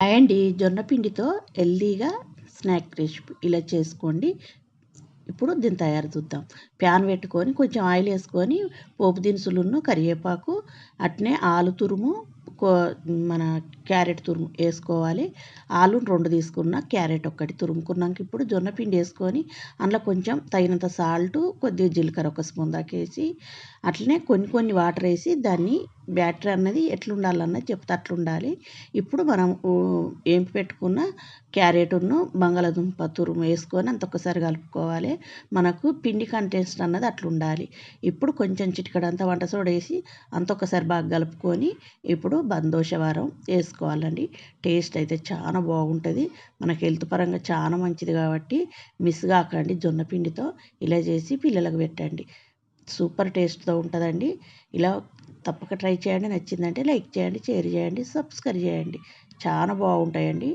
అండి జొన్న పిండితో హెల్దీగా స్నాక్ రెసిపీ ఇలా చేసుకోండి. ఇప్పుడు దీని తయారు చూద్దాం. ప్యాన్ పెట్టుకొని కొంచెం ఆయిల్ వేసుకొని పోపు దినుసులును కరివేపాకు అట్నే ఆలు తురుము కో మన క్యారెట్ తురుము వేసుకోవాలి. ఆలు 2 తీసుకున్న, క్యారెట్ ఒక్కటి తురుముకున్నాక ఇప్పుడు జొన్న పిండి వేసుకొని అందులో కొంచెం తగినంత సాల్టు, కొద్దిగా జీలకర్ర ఒక స్పూన్ దాకా వేసి అట్లనే కొన్ని కొన్ని వాటర్ వేసి దాన్ని బ్యాటర్ అన్నది ఎట్లుండాలన్నది చెప్తే అట్లుండాలి. ఇప్పుడు మనం ఏంపి పెట్టుకున్న క్యారెట్ను బంగాళాదుంప తురుము వేసుకొని అంత ఒక్కసారి కలుపుకోవాలి. మనకు పిండి కంటెస్ట్ అన్నది అట్లుండాలి. ఇప్పుడు కొంచెం చిటికెడంతా వంట సోడా వేసి అంత ఒక్కసారి బాగా కలుపుకొని ఇప్పుడు బందోషవారం వేసుకోవాలండి. టేస్ట్ అయితే చాలా బాగుంటుంది. మనకి హెల్త్ పరంగా చాలా మంచిది కాబట్టి మిస్ కాకండి. జొన్న పిండితో ఇలా చేసి పిల్లలకు పెట్టండి. సూపర్ టేస్ట్తో ఉంటుందండి. ఇలా తప్పక ట్రై చేయండి. నచ్చిందంటే లైక్ చేయండి, షేర్ చేయండి, సబ్స్క్రైబ్ చేయండి. చాలా బాగుంటాయండి.